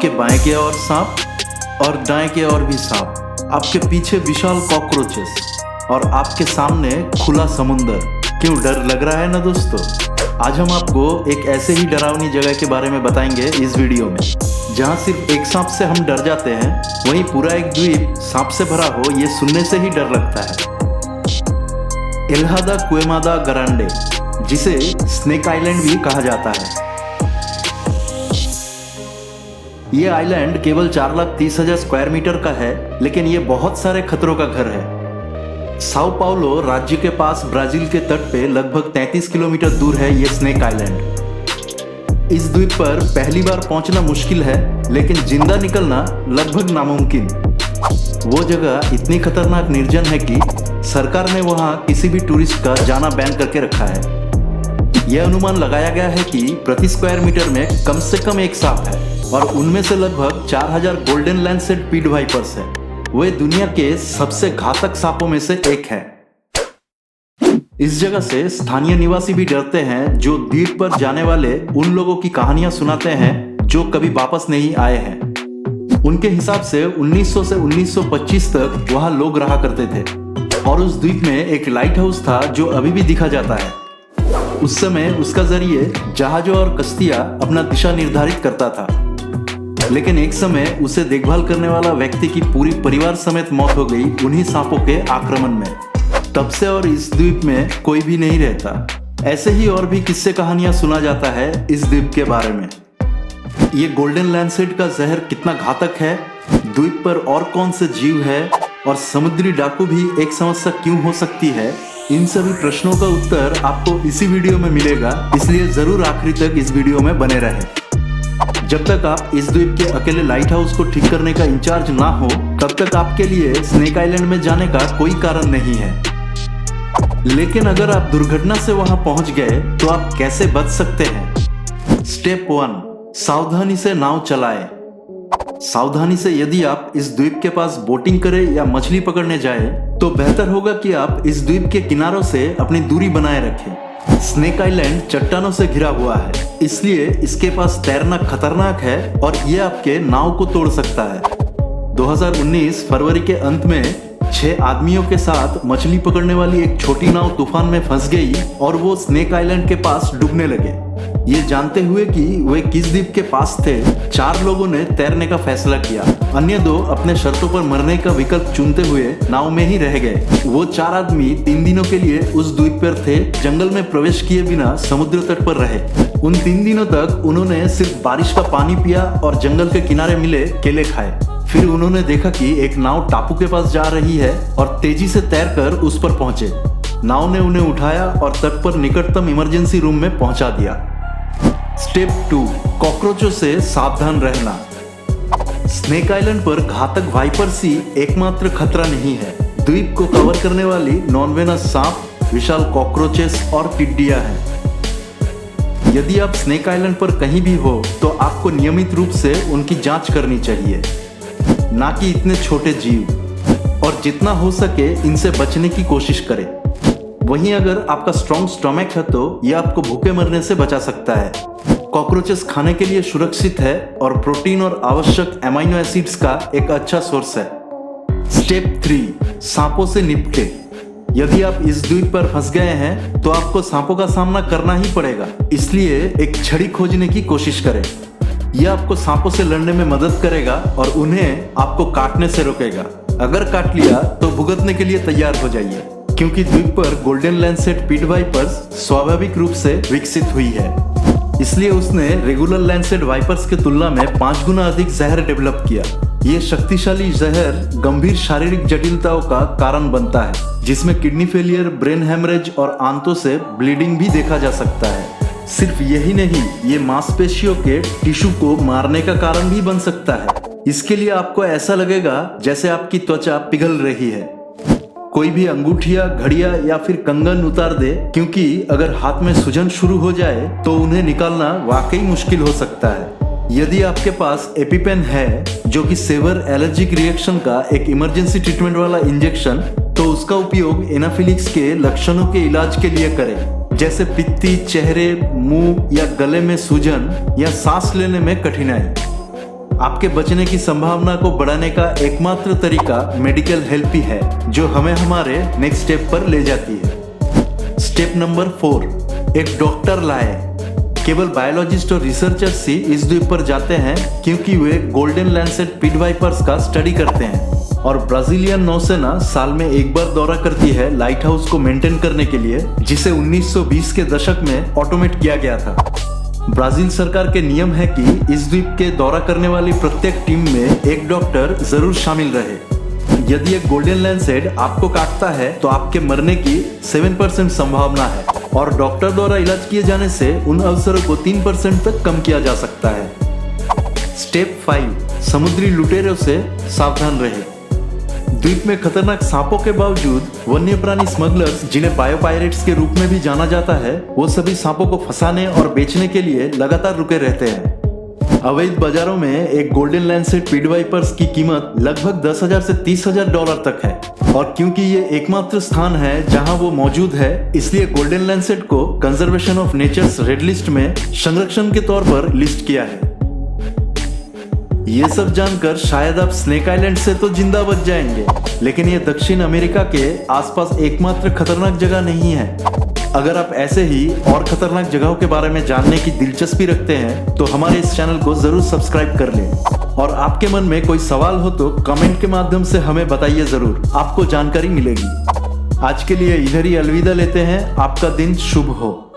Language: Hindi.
आपके बाएं की ओर सांप और दाएं की ओर भी सांप, आपके पीछे विशाल कॉकरोचेस और आपके सामने खुला समुंदर। क्यों डर लग रहा है ना दोस्तों? आज हम आपको एक ऐसे ही डरावनी जगह के बारे में बताएंगे इस वीडियो में, जहां सिर्फ एक सांप से हम डर जाते हैं, वहीं पूरा एक द्वीप सांप से भरा हो ये सुनने से ही डर लगता है। इल्हा दा क्वेमा दा ग्रांडे, जिसे स्नेक आइलैंड भी कहा जाता है। ये आइलैंड केवल 4,30,000 स्क्वायर मीटर का है, लेकिन ये बहुत सारे खतरों का घर है। साओ पाउलो राज्य के पास ब्राजील के तट पे लगभग 33 किलोमीटर दूर है ये स्नेक आइलैंड। इस द्वीप पर पहली बार पहुंचना मुश्किल है, लेकिन जिंदा निकलना लगभग नामुमकिन। वो जगह इतनी खतरनाक निर्जन है कि सरकार ने वहां किसी भी टूरिस्ट का जाना बैन करके रखा है। यह अनुमान लगाया गया है कि प्रति स्क्वायर मीटर में कम से कम एक सांप है, और उनमें से लगभग 4,000 गोल्डन लैंसेट पीड वाइपर्स है। वे दुनिया के सबसे घातक सांपों में से एक है। इस जगह से स्थानीय निवासी भी डरते हैं, जो द्वीप पर जाने वाले उन लोगों की कहानियां सुनाते हैं जो कभी वापस नहीं आए हैं। उनके हिसाब से 1900 से 1925 तक वहां लोग रहा करते थे, और उस द्वीप में एक लाइट हाउस था जो अभी भी दिखा जाता है। उस समय उसका जरिए जहाजों और कश्तियां अपना दिशा निर्धारित करता था, लेकिन एक समय उसे देखभाल करने वाला व्यक्ति की पूरी परिवार समेत मौत हो गई उन्हीं सांपों के आक्रमण में। तब से और इस द्वीप में कोई भी नहीं रहता। ऐसे ही और भी किस्से कहानियां सुना जाता है इस द्वीप के बारे में। ये गोल्डन लैंसेट का जहर कितना घातक है, द्वीप पर और कौन से जीव है, और समुद्री डाकू भी एक समस्या क्यों हो सकती है, इन सभी प्रश्नों का उत्तर आपको इसी वीडियो में मिलेगा, इसलिए जरूर आखिरी तक इस वीडियो में बने रहें। जब तक आप इस द्वीप के अकेले लाइट हाउस को ठीक करने का इंचार्ज ना हो, तब तक आपके लिए स्नेक आइलैंड में जाने का कोई कारण नहीं है। लेकिन अगर आप दुर्घटना से वहां पहुंच गए तो आप कैसे बच सकते हैं? स्टेप 1, सावधानी से नाव चलाएं। सावधानी से यदि आप इस द्वीप के पास बोटिंग करें या मछली पकड़ने जाएं, तो बेहतर होगा कि आप इस द्वीप के किनारों से अपनी दूरी बनाए रखें। स्नेक आइलैंड चट्टानों से घिरा हुआ है, इसलिए इसके पास तैरना खतरनाक है और ये आपके नाव को तोड़ सकता है। 2019 फरवरी के अंत में 6 आदमियों के साथ मछली पकड़ने वाली एक छोटी नाव तूफान में फंस गई और वो स्नेक आइलैंड के पास डूबने लगे। ये जानते हुए कि वे किस द्वीप के पास थे, 4 लोगों ने तैरने का फैसला किया। अन्य 2 अपने शर्तों पर मरने का विकल्प चुनते हुए नाव में ही रह गए। वो 4 आदमी 3 दिनों के लिए उस द्वीप पर थे, जंगल में प्रवेश किए बिना समुद्र तट पर रहे। उन 3 दिनों तक उन्होंने सिर्फ बारिश का पानी पिया और जंगल के किनारे मिले केले खाए। फिर उन्होंने देखा कि एक नाव टापू के पास जा रही है और तेजी से तैरकर उस पर पहुंचे। नाव ने उन्हें उठाया और तट पर निकटतम इमरजेंसी रूम में पहुंचा दिया। स्टेप 2, कॉकरोचों से सावधान रहना। स्नेक आइलैंड पर घातक वाइपर्स ही एकमात्र खतरा नहीं है। द्वीप को कवर करने वाली नॉन वेनस सांप, विशाल कॉकरोचेस और टिड्डियां हैं। यदि आप स्नेक आइलैंड पर कहीं भी हो तो आपको नियमित रूप से उनकी जांच करनी चाहिए, ना कि इतने छोटे जीव, और जितना हो सके इनसे बचने की कोशिश करें। वहीं अगर आपका स्ट्रॉन्ग स्टमक है तो यह आपको भूखे मरने से बचा सकता है। कॉकरोचेस खाने के लिए सुरक्षित है और प्रोटीन और आवश्यक एमाइनो एसिड्स का एक अच्छा सोर्स है। स्टेप 3, सांपों से निपटे। यदि आप इस द्वीप पर फंस गए हैं तो आपको सांपों का सामना करना ही पड़ेगा, इसलिए एक छड़ी खोजने की कोशिश करें। यह आपको सांपों से लड़ने में मदद करेगा और उन्हें आपको काटने से रोकेगा। अगर काट लिया तो भुगतने के लिए तैयार हो जाइए, क्योंकि द्वीप पर गोल्डन लैंसेट पीड वाइपर्स स्वाभाविक रूप से विकसित हुई है, इसलिए उसने रेगुलर लैंसेट वाइपर्स के तुलना में 5 गुना अधिक जहर डेवलप किया। ये शक्तिशाली जहर गंभीर शारीरिक जटिलताओं का कारण बनता है, जिसमें किडनी फेलियर, ब्रेन हेमरेज और आंतों से ब्लीडिंग भी देखा जा सकता है। सिर्फ यही नहीं, ये मांसपेशियों के टिश्यू को मारने का कारण भी बन सकता है। इसके लिए आपको ऐसा लगेगा जैसे आपकी त्वचा पिघल रही है। कोई भी अंगूठिया, घड़ियां या फिर कंगन उतार दे, क्योंकि अगर हाथ में सूजन शुरू हो जाए तो उन्हें निकालना वाकई मुश्किल हो सकता है। यदि आपके पास एपिपेन है, जो कि सेवर एलर्जिक रिएक्शन का एक इमरजेंसी ट्रीटमेंट वाला इंजेक्शन, तो उसका उपयोग एनाफिलिक्स के लक्षणों के इलाज के लिए करें, जैसे पित्ती, चेहरे, मुंह या गले में सूजन या सांस लेने में कठिनाई। आपके बचने की संभावना को बढ़ाने का एकमात्र तरीका मेडिकल हेल्प ही है, जो हमें हमारे नेक्स्ट स्टेप पर ले जाती है। स्टेप नंबर 4, एक डॉक्टर लाए। केवल बायोलॉजिस्ट और रिसर्चर्स ही इस द्वीप पर जाते हैं क्योंकि वे गोल्डन लैंसेट पिट वाइपर्स का स्टडी करते हैं और ब्राजीलियन नौसेना साल में एक बार दौरा करती है लाइट हाउस को मेंटेन करने के लिए, जिसे 1920 के दशक में ऑटोमेट किया गया था। ब्राजील सरकार के नियम है कि इस द्वीप के दौरा करने वाली प्रत्येक टीम में एक डॉक्टर जरूर शामिल रहे। यदि एक गोल्डन लैंसेट आपको काटता है तो आपके मरने की 7% संभावना है और डॉक्टर द्वारा इलाज किए जाने से उन अवसरों को 3% तक कम किया जा सकता है। स्टेप 5, समुद्री लुटेरों से सावधान रहे। द्वीप में खतरनाक सांपों के बावजूद वन्य प्राणी स्मगलर्स, जिन्हें बायोपायरेट्स के रूप में भी जाना जाता है, वो सभी सांपों को फंसाने और बेचने के लिए लगातार रुके रहते हैं। अवैध बाजारों में एक गोल्डन लैंसेट पिट वाइपर्स की कीमत लगभग $10,000 से $30,000 तक है और क्योंकि ये एकमात्र स्थान है जहां वो मौजूद है, इसलिए गोल्डन लैंसेट को conservation of nature's red list में संरक्षण के तौर पर लिस्ट किया है। ये सब जानकर शायद आप स्नेक आइलैंड से तो जिंदा बच जाएंगे, लेकिन ये दक्षिण अमेरिका के आसपास एकमात्र खतरनाक जगह नहीं है। अगर आप ऐसे ही और खतरनाक जगहों के बारे में जानने की दिलचस्पी रखते हैं तो हमारे इस चैनल को जरूर सब्सक्राइब कर लें और आपके मन में कोई सवाल हो तो कमेंट के माध्यम से हमें बताइए, जरूर आपको जानकारी मिलेगी। आज के लिए इधर ही अलविदा लेते हैं। आपका दिन शुभ हो।